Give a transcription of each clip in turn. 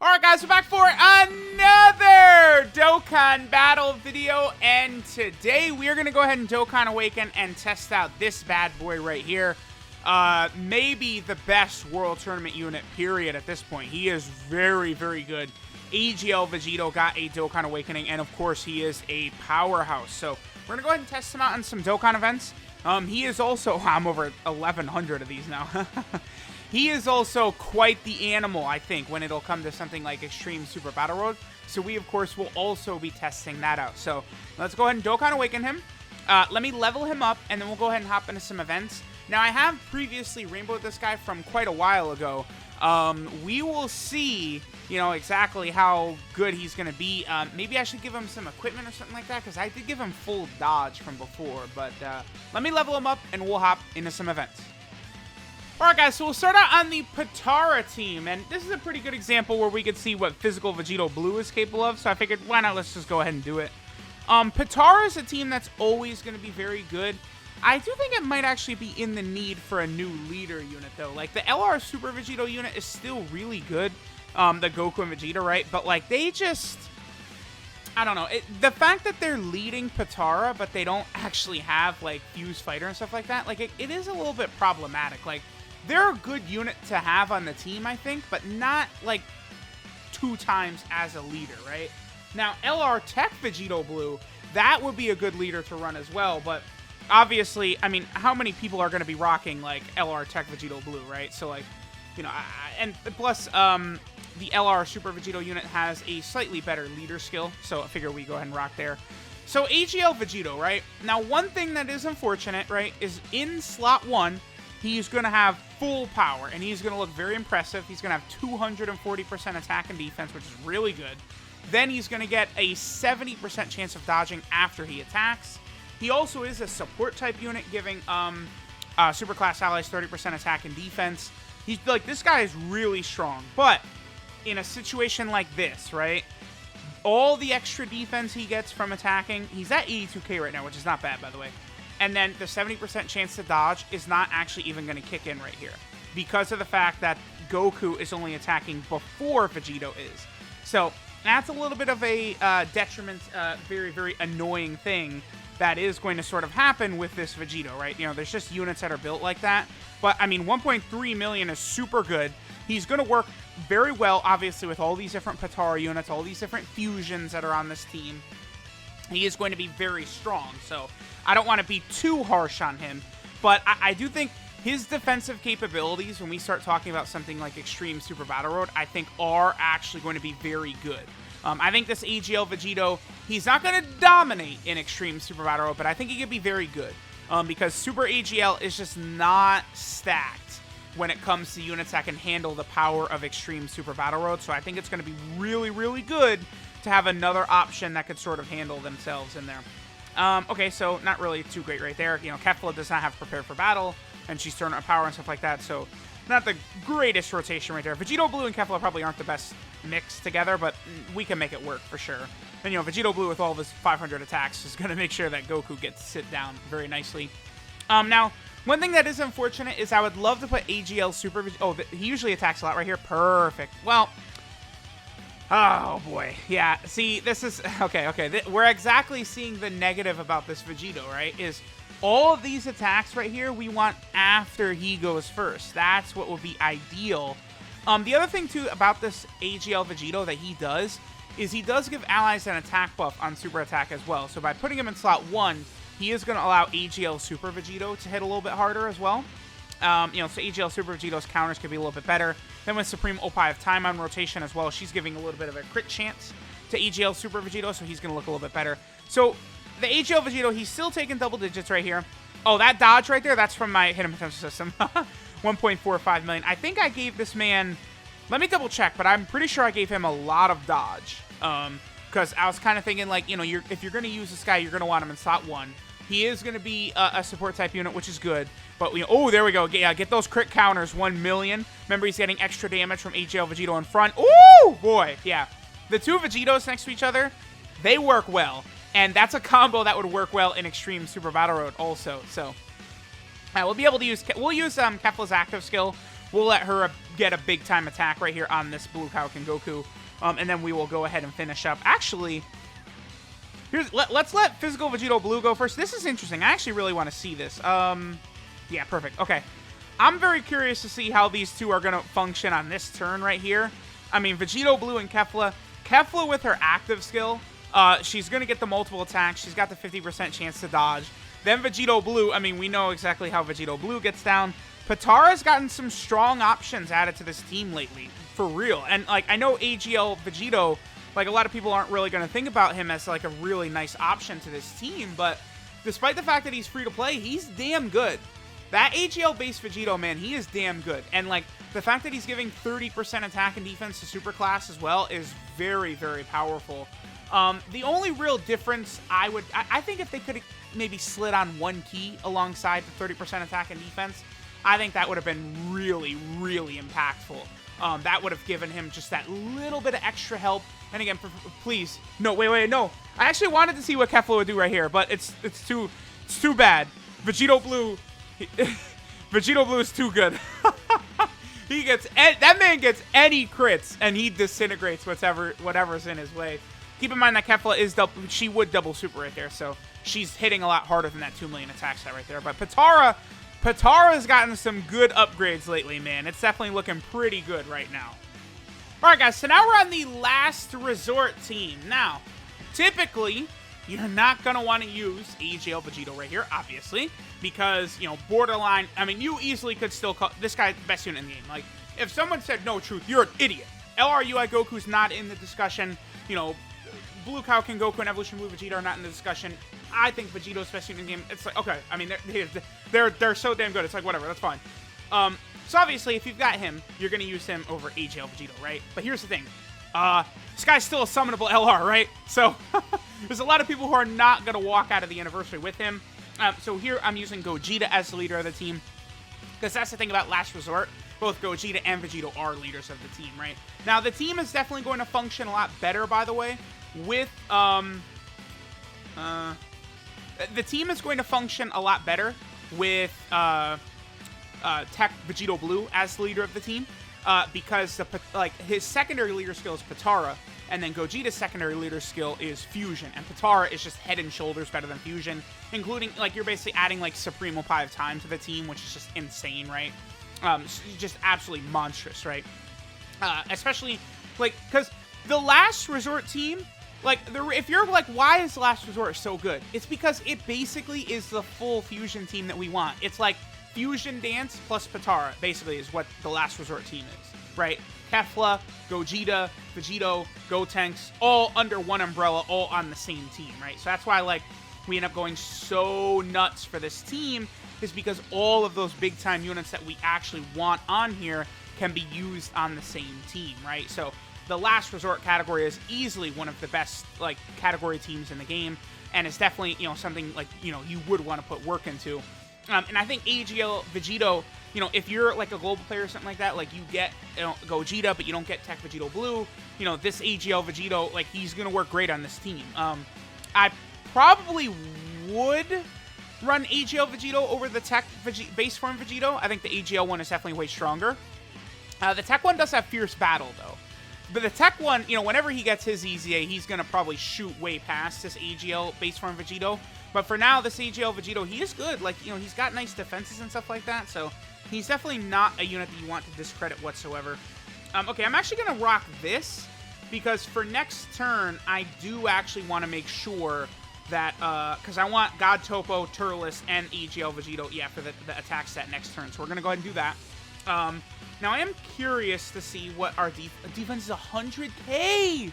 Alright guys, we're back for another Dokkan battle video, and today we are going to go ahead and Dokkan Awaken and test out this bad boy right here. Maybe the best World Tournament unit, period, at this point. He is very, very good. AGL Vegito got a Dokkan Awakening, and of course he is a powerhouse. So we're going to go ahead and test him out on some Dokkan events. He is also, I'm over 1,100 of these now. He is also quite the animal, I think, when it'll come to something like Extreme Super Battle Road. So we, of course, will also be testing that out. So let's go ahead and Dokkan Awaken him. Let me level him up, and then we'll go ahead and hop into some events. Now, I have previously rainbowed this guy from quite a while ago. We will see, you know, exactly how good he's going to be. Maybe I should give him some equipment or something like that, because I did give him full dodge from before. But let me level him up, and we'll hop into some events. Alright guys, so we'll start out on the Patara team, and this is a pretty good example where we could see what physical Vegito Blue is capable of, so I figured, why not, let's just go ahead and do it. Patara is a team that's always going to be very good. I do think it might actually be in the need for a new leader unit, though. Like, the LR Super Vegito unit is still really good, the Goku and Vegeta, right? But, like, they just... I don't know. The fact that they're leading Patara, but they don't actually have, like, Fuse Fighter and stuff like that, like, it is a little bit problematic. Like, they're a good unit to have on the team, I think, but not, like, 2 times as a leader, right? Now, LR Tech Vegito Blue, that would be a good leader to run as well, but obviously, I mean, how many people are going to be rocking, like, LR Tech Vegito Blue, right? So, like, you know, and plus, the LR Super Vegito unit has a slightly better leader skill, so I figure we go ahead and rock there. So, AGL Vegito, right? Now, one thing that is unfortunate, right, is in slot 1, he's going to have full power, and he's going to look very impressive. He's going to have 240% attack and defense, which is really good. Then he's going to get a 70% chance of dodging after he attacks. He also is a support type unit, giving super class allies 30% attack and defense. He's like, this guy is really strong, but in a situation like this, right? All the extra defense he gets from attacking, he's at 82k right now, which is not bad, by the way. And then the 70% chance to dodge is not actually even going to kick in right here, because of the fact that Goku is only attacking before Vegito is. So that's a little bit of a detriment, very, very annoying thing that is going to sort of happen with this Vegito, right? You know, there's just units that are built like that. But, I mean, 1.3 million is super good. He's going to work very well, obviously, with all these different Patara units, all these different fusions that are on this team. He is going to be very strong, so I don't want to be too harsh on him. But I do think his defensive capabilities, when we start talking about something like Extreme Super Battle Road, I think are actually going to be very good. I think this AGL Vegito, he's not going to dominate in Extreme Super Battle Road, but I think he could be very good. Because Super AGL is just not stacked when it comes to units that can handle the power of Extreme Super Battle Road. So I think it's going to be really, really good to have another option that could sort of handle themselves in there. Okay, so not really too great right there. You know, Kefla does not have Prepare for Battle, and she's throwing out power and stuff like that, so not the greatest rotation right there. Vegito Blue and Kefla probably aren't the best mix together, but we can make it work for sure. And, you know, Vegito Blue with all of his 500 attacks is going to make sure that Goku gets to sit down very nicely. Now, one thing that is unfortunate is I would love to put AGL Super Vegito... Oh, he usually attacks a lot right here. Perfect. Well... Oh, boy. Yeah, see, this is... Okay. We're exactly seeing the negative about this Vegito, right? Is all of these attacks right here, we want after he goes first. That's what would be ideal. The other thing, too, about this AGL Vegito that he does is he does give allies an attack buff on super attack as well. So by putting him in slot 1, he is going to allow AGL Super Vegito to hit a little bit harder as well. You know, so AGL Super Vegito's counters could be a little bit better. Then with Supreme Opie of Time on rotation as well, she's giving a little bit of a crit chance to AGL Super Vegito, so he's going to look a little bit better. So the AGL Vegito, he's still taking double digits right here. Oh, that dodge right there, that's from my hidden potential system. 1.45 million. I think I gave this man... Let me double check, but I'm pretty sure I gave him a lot of dodge. Because I was kind of thinking, like, you know, if you're going to use this guy, you're going to want him in slot 1. He is going to be a support type unit, which is good. But, oh, there we go. Yeah, get those crit counters, 1 million. Remember, he's getting extra damage from AGL Vegito in front. Ooh, boy. Yeah. The two Vegitos next to each other, they work well. And that's a combo that would work well in Extreme Super Battle Road also. So, we'll be able to use... We'll use Kefla's active skill we'll let her get a big-time attack right here on this Blue Kaioken Goku. And then we will go ahead and finish up. Actually, let's let Physical Vegito Blue go first. This is interesting. I actually really want to see this. Yeah, perfect. Okay. I'm very curious to see how these two are going to function on this turn right here. I mean, Vegito Blue and Kefla. Kefla with her active skill, she's going to get the multiple attacks. She's got the 50% chance to dodge. Then Vegito Blue, I mean, we know exactly how Vegito Blue gets down. Patara's gotten some strong options added to this team lately, for real. And, like, I know AGL Vegito, like, a lot of people aren't really going to think about him as, like, a really nice option to this team, but despite the fact that he's free to play, he's damn good. That AGL-based Vegito, man, he is damn good. And, like, the fact that he's giving 30% attack and defense to Superclass as well is very, very powerful. The only real difference I think if they could have maybe slid on one key alongside the 30% attack and defense, I think that would have been really, really impactful. That would have given him just that little bit of extra help. And again, please, no, wait, no. I actually wanted to see what Kefla would do right here, but it's too bad. Vegito Blue is too good. That man gets any crits and he disintegrates whatever's in his way. Keep in mind that Kefla she would double super right there, so she's hitting a lot harder than that 2 million attack set right there. But Patara's gotten some good upgrades lately, man. It's definitely looking pretty good right now. All right, guys, so now we're on the last resort team. Now, typically, you're not going to want to use AGL Vegito right here, obviously, because, you know, borderline, I mean, you easily could still call this guy the best unit in the game. Like, if someone said no truth, you're an idiot. LRUI Goku's not in the discussion. You know, Blue Kaioken Goku and Evolution Blue Vegeta are not in the discussion. I think Vegito's best unit in the game. It's like, okay, I mean, they're so damn good. It's like, whatever, that's fine. So obviously, if you've got him, you're going to use him over AGL Vegito, right? But here's the thing. This guy's still a summonable LR, right? So there's a lot of people who are not going to walk out of the anniversary with him. So here I'm using Gogeta as the leader of the team, because that's the thing about Last Resort. Both Gogeta and Vegito are leaders of the team, right? Now, the team is definitely going to function a lot better, by the way, with, the team is going to function a lot better with, Tech Vegito Blue as the leader of the team, because his secondary leader skill is Patara, and then Gogeta's secondary leader skill is Fusion, and Patara is just head and shoulders better than Fusion, including, like, you're basically adding, like, Supremo 5 time to the team, which is just insane, right? Just absolutely monstrous, right? Especially, like, because the Last Resort team, like, if you're like, why is Last Resort so good? It's because it basically is the full Fusion team that we want. It's like Fusion Dance plus Patara, basically, is what the Last Resort team is, right? Kefla, Gogeta, Vegito, Gotenks, all under one umbrella, all on the same team, right? So that's why, like, we end up going so nuts for this team, is because all of those big-time units that we actually want on here can be used on the same team, right? So the Last Resort category is easily one of the best, like, category teams in the game, and it's definitely, you know, something, like, you know, you would want to put work into. And I think AGL Vegito, you know, if you're, like, a global player or something like that, like, you get, you know, Gogeta, but you don't get Tech Vegito Blue, you know, this AGL Vegito, like, he's going to work great on this team. I probably would run AGL Vegito over the Tech base form Vegito. I think the AGL one is definitely way stronger. The Tech one does have Fierce Battle, though. But the Tech one, you know, whenever he gets his EZA, he's going to probably shoot way past this AGL base form Vegito. But for now, this AGL Vegito, he is good. Like, you know, he's got nice defenses and stuff like that. So he's definitely not a unit that you want to discredit whatsoever. Okay, I'm actually going to rock this, because for next turn, I do actually want to make sure that, because I want God Topo, Turles, and AGL Vegito, yeah, for the attack set next turn. So we're going to go ahead and do that. Now, I am curious to see what our defense is 100k.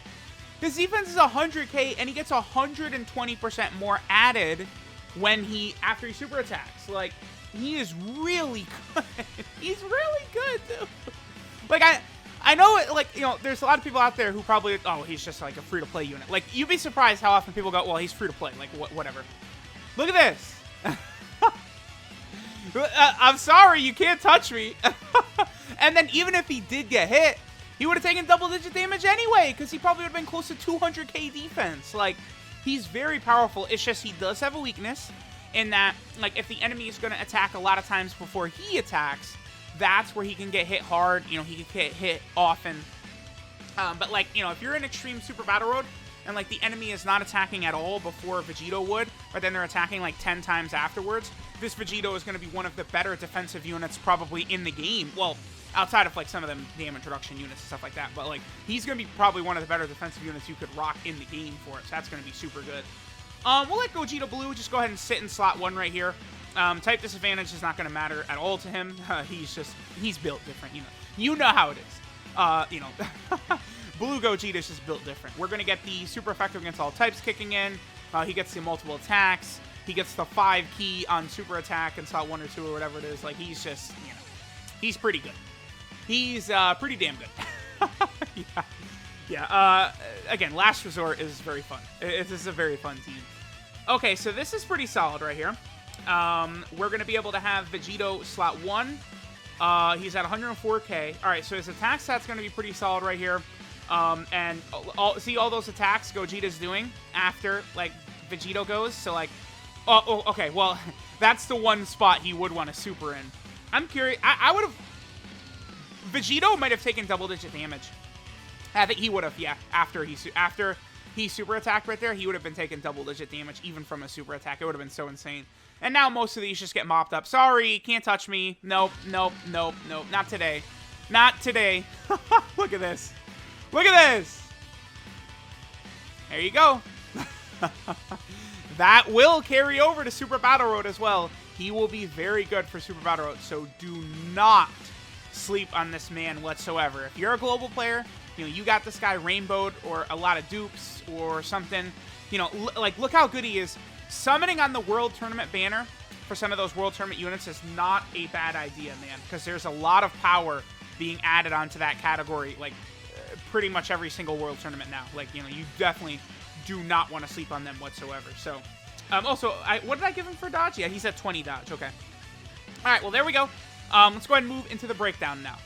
His defense is 100k, and he gets 120% more added after he super attacks. Like, he is really good. He's really good, dude. Like, I know, like, you know, there's a lot of people out there who probably, oh, he's just, like, a free-to-play unit. Like, you'd be surprised how often people go, well, he's free-to-play. Like, whatever. Look at this. I'm sorry, you can't touch me. And then even if he did get hit, he would have taken double-digit damage anyway, because he probably would have been close to 200k defense. Like, he's very powerful. It's just he does have a weakness in that, like, if the enemy is going to attack a lot of times before he attacks, that's where he can get hit hard. You know, he can get hit often. But, like, you know, if you're in Extreme Super Battle Road and, like, the enemy is not attacking at all before Vegito would, but then they're attacking, like, 10 times afterwards, this Vegito is going to be one of the better defensive units probably in the game. Well, outside of, like, some of them game introduction units and stuff like that. But, like, he's going to be probably one of the better defensive units you could rock in the game for it. So that's going to be super good. We'll let Vegito Blue just go ahead and sit in slot 1 right here. Type disadvantage is not going to matter at all to him. He's built different, you know how it is. Blue Gogeta is just built different. We're going to get the super effective against all types kicking in. He gets the multiple attacks. He gets the 5 key on super attack in slot 1 or 2 or whatever it is. Like, he's just, he's pretty good. He's pretty damn good. Yeah. Again, Last Resort is very fun. This is a very fun team. Okay, so this is pretty solid right here. We're going to be able to have Vegito slot 1. He's at 104k. All right, so his attack stat's going to be pretty solid right here. And see all those attacks Gogeta's doing after, like, Vegito goes? So, like, okay, well, that's the one spot he would want to super in. I'm curious. I would have... Vegito might have taken double-digit damage. I think he would have, yeah. After he super attacked right there, he would have been taking double-digit damage, even from a super attack. It would have been so insane. And now most of these just get mopped up. Sorry, can't touch me. Nope, nope, nope, nope. Not today. Not today. Look at this. Look at this. There you go. That will carry over to Super Battle Road as well. He will be very good for Super Battle Road, so do not sleep on this man whatsoever. If you're a global player, you got this guy rainbowed or a lot of dupes or something, like, look how good he is. Summoning on the World Tournament banner for some of those World Tournament units is not a bad idea, man, because there's a lot of power being added onto that category, like, pretty much every single World Tournament now. Like, you definitely do not want to sleep on them whatsoever. So, also, what did I give him for dodge? Yeah, he's at 20 dodge. Okay. All right, well, there we go. Let's go ahead and move into the breakdown now.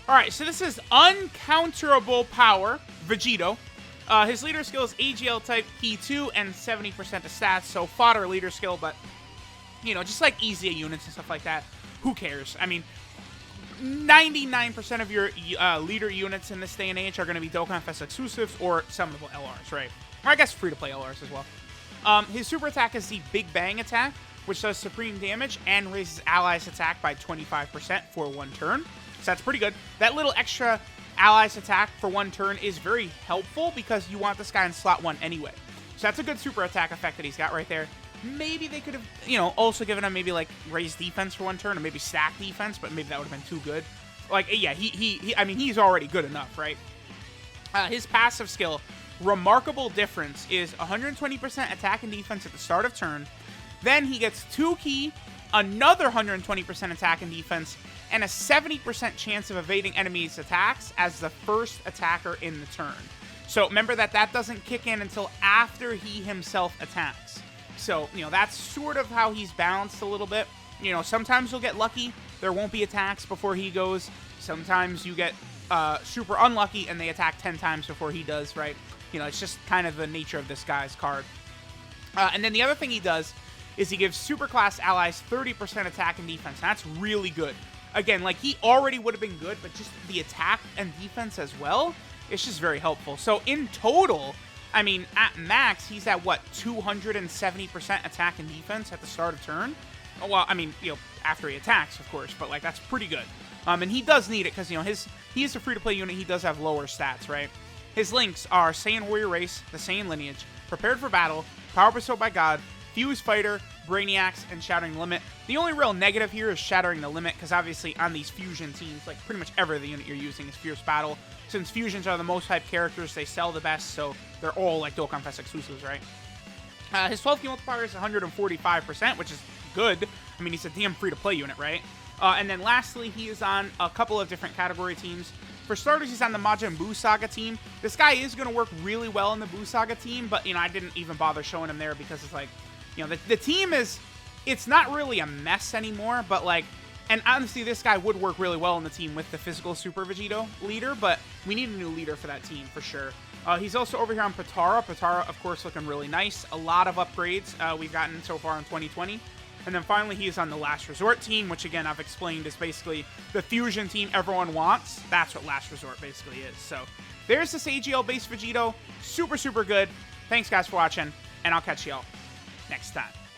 All right, so this is Uncounterable Power, Vegito. His leader skill is AGL type, key 2, and 70% of stats. So, fodder leader skill, but, just like easy units and stuff like that. Who cares? I mean, 99% of your leader units in this day and age are going to be Dokkan Fest exclusives or summonable LRs, right? Or I guess free-to-play LRs as well. His super attack is the Big Bang attack, which does supreme damage and raises allies' attack by 25% for 1 turn. So that's pretty good. That little extra allies' attack for 1 turn is very helpful because you want this guy in slot 1 anyway. So that's a good super attack effect that he's got right there. Maybe they could have, also given him maybe, like, raised defense for 1 turn or maybe stack defense, but maybe that would have been too good. Like, yeah, I mean, he's already good enough, right? His passive skill, Remarkable Difference, is 120% attack and defense at the start of turn. Then he gets 2 key, another 120% attack and defense, and a 70% chance of evading enemies' attacks as the first attacker in the turn. So remember that doesn't kick in until after he himself attacks. So, that's sort of how he's balanced a little bit. Sometimes you'll get lucky. There won't be attacks before he goes. Sometimes you get super unlucky and they attack 10 times before he does, right? It's just kind of the nature of this guy's card. And then the other thing he does is he gives super class allies 30% attack and defense. And that's really good. Again, like, he already would have been good, but just the attack and defense as well, it's just very helpful. So in total, I mean, at max, he's at, what, 270% attack and defense at the start of turn? Well, I mean, after he attacks, of course, but, like, that's pretty good. And he does need it because, he is a free-to-play unit. He does have lower stats, right? His links are Saiyan Warrior Race, the Saiyan Lineage, Prepared for Battle, Power Bestowed by God, Fuse Fighter, Brainiacs, and Shattering the Limit. The only real negative here is Shattering the Limit, because obviously on these fusion teams, like, pretty much every unit you're using is Fierce Battle. Since fusions are the most hyped characters, they sell the best, so they're all, like, Dokkan Fest exclusives, right? His 12 key multiplier is 145%, which is good. I mean, he's a damn free-to-play unit, right? And then lastly, he is on a couple of different category teams. For starters, he's on the Majin Buu Saga team. This guy is going to work really well in the Buu Saga team, but, I didn't even bother showing him there because it's like, the team is, it's not really a mess anymore, but, like, and honestly, this guy would work really well in the team with the physical Super Vegito leader, but we need a new leader for that team for sure. He's also over here on Patara. Patara, of course, looking really nice. A lot of upgrades we've gotten so far in 2020. And then finally, he is on the Last Resort team, which again, I've explained is basically the fusion team everyone wants. That's what Last Resort basically is. So there's this AGL-based Vegito. Super, super good. Thanks, guys, for watching, and I'll catch y'all next time.